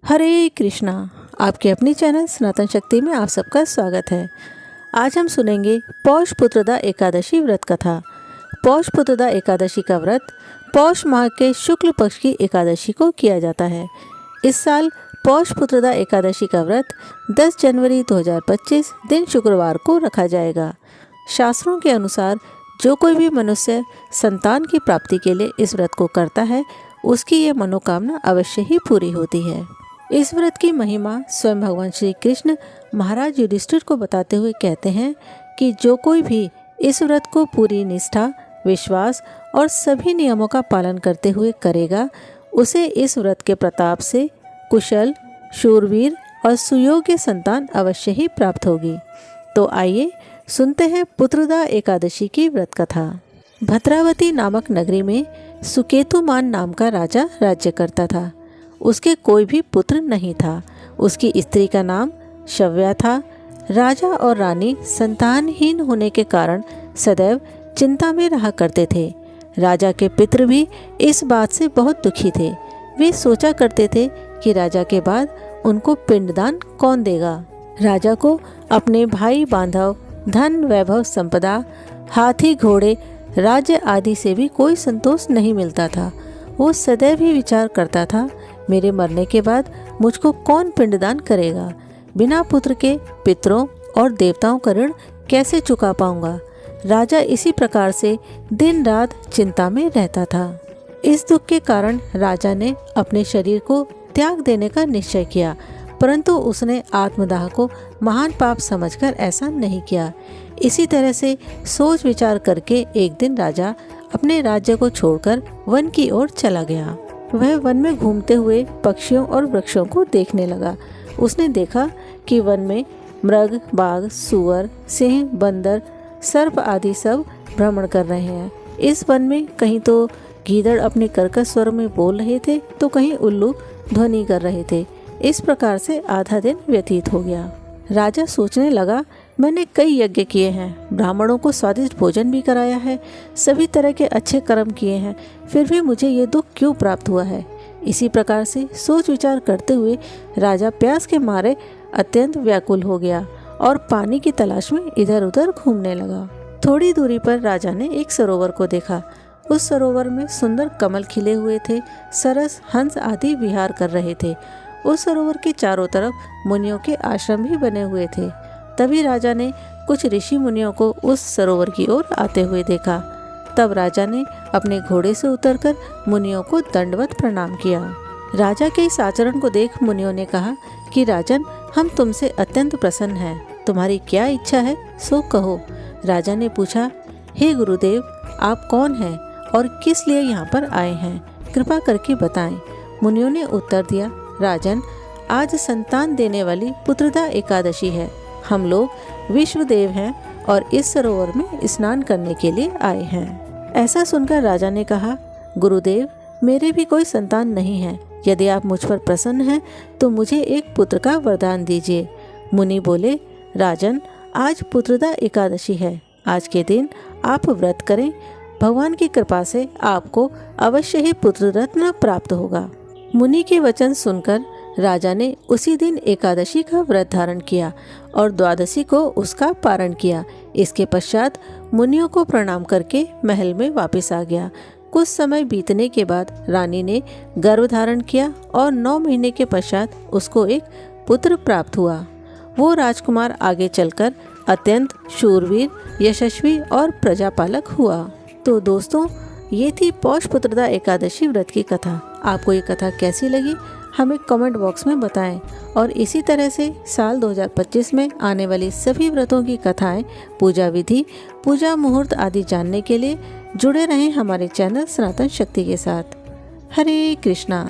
हरे कृष्णा। आपके अपनी चैनल सनातन शक्ति में आप सबका स्वागत है। आज हम सुनेंगे पौष पुत्रदा एकादशी व्रत कथा। पौष पुत्रदा एकादशी का व्रत पौष माह के शुक्ल पक्ष की एकादशी को किया जाता है। इस साल पौष पुत्रदा एकादशी का व्रत 10 जनवरी 2025 दिन शुक्रवार को रखा जाएगा। शास्त्रों के अनुसार जो कोई भी मनुष्य संतान की प्राप्ति के लिए इस व्रत को करता है उसकी ये मनोकामना अवश्य ही पूरी होती है। इस व्रत की महिमा स्वयं भगवान श्री कृष्ण महाराज युधिष्ठिर को बताते हुए कहते हैं कि जो कोई भी इस व्रत को पूरी निष्ठा, विश्वास और सभी नियमों का पालन करते हुए करेगा उसे इस व्रत के प्रताप से कुशल, शूरवीर और सुयोग्य संतान अवश्य ही प्राप्त होगी। तो आइए सुनते हैं पुत्रदा एकादशी की व्रत कथा। भद्रावती नामक नगरी में सुकेतुमान नाम का राजा राज्य करता था। उसके कोई भी पुत्र नहीं था। उसकी स्त्री का नाम शव्या था। राजा और रानी संतानहीन होने के कारण सदैव चिंता में रहा करते थे। राजा के पितृ भी इस बात से बहुत दुखी थे। वे सोचा करते थे कि राजा के बाद उनको पिंडदान कौन देगा। राजा को अपने भाई बांधव, धन, वैभव, संपदा, हाथी, घोड़े, राज्य आदि से भी कोई संतोष नहीं मिलता था। वो सदैव ही विचार करता था, मेरे मरने के बाद मुझको कौन पिंडदान करेगा। बिना पुत्र के पितरों और देवताओं का ऋण कैसे चुका पाऊंगा। राजा इसी प्रकार से दिन रात चिंता में रहता था। इस दुख के कारण राजा ने अपने शरीर को त्याग देने का निश्चय किया, परंतु उसने आत्मदाह को महान पाप समझकर ऐसा नहीं किया। इसी तरह से सोच विचार करके एक दिन राजा अपने राज्य को छोड़कर वन की ओर चला गया। वह वन में घूमते हुए पक्षियों और वृक्षों को देखने लगा। उसने देखा कि वन में मृग, बाघ, सुअर, सिंह, बंदर, सर्प आदि सब भ्रमण कर रहे हैं। इस वन में कहीं तो गीदड़ अपने कर्कश स्वर में बोल रहे थे तो कहीं उल्लू ध्वनि कर रहे थे। इस प्रकार से आधा दिन व्यतीत हो गया। राजा सोचने लगा, मैंने कई यज्ञ किए हैं, ब्राह्मणों को स्वादिष्ट भोजन भी कराया है, सभी तरह के अच्छे कर्म किए हैं, फिर भी मुझे ये दुख क्यों प्राप्त हुआ है। इसी प्रकार से सोच विचार करते हुए राजा प्यास के मारे अत्यंत व्याकुल हो गया और पानी की तलाश में इधर उधर घूमने लगा। थोड़ी दूरी पर राजा ने एक सरोवर को देखा। उस सरोवर में सुंदर कमल खिले हुए थे। सरस, हंस आदि विहार कर रहे थे। उस सरोवर के चारों तरफ मुनियों के आश्रम भी बने हुए थे। तभी राजा ने कुछ ऋषि मुनियों को उस सरोवर की ओर आते हुए देखा। तब राजा ने अपने घोड़े से उतरकर मुनियों को दंडवत प्रणाम किया। राजा के इस आचरण को देख मुनियों ने कहा कि राजन, हम तुमसे अत्यंत प्रसन्न हैं। तुम्हारी क्या इच्छा है सो कहो। राजा ने पूछा, हे गुरुदेव, आप कौन हैं और किस लिए यहाँ पर आए हैं, कृपा करके बताएं। मुनियों ने उत्तर दिया, राजन, आज संतान देने वाली पुत्रदा एकादशी है। हम लोग विश्वदेव हैं और इस सरोवर में स्नान करने के लिए आए हैं। ऐसा सुनकर राजा ने कहा, गुरुदेव, मेरे भी कोई संतान नहीं है। यदि आप मुझ पर प्रसन्न हैं तो मुझे एक पुत्र का वरदान दीजिए। मुनि बोले, राजन, आज पुत्रदा एकादशी है। आज के दिन आप व्रत करें। भगवान की कृपा से आपको अवश्य ही पुत्र रत्न प्राप्त होगा। मुनि के वचन सुनकर राजा ने उसी दिन एकादशी का व्रत धारण किया और द्वादशी को उसका पारण किया। इसके पश्चात मुनियों को प्रणाम करके महल में वापस आ गया। कुछ समय बीतने के बाद रानी ने गर्भ धारण किया और 9 महीने के पश्चात उसको एक पुत्र प्राप्त हुआ। वो राजकुमार आगे चलकर अत्यंत शूरवीर, यशस्वी और प्रजापालक हुआ। तो दोस्तों, ये थी पौष पुत्रदा एकादशी व्रत की कथा। आपको ये कथा कैसी लगी हमें कमेंट बॉक्स में बताएं और इसी तरह से साल 2025 में आने वाली सभी व्रतों की कथाएं, पूजा विधि, पूजा मुहूर्त आदि जानने के लिए जुड़े रहें हमारे चैनल सनातन शक्ति के साथ। हरे कृष्णा।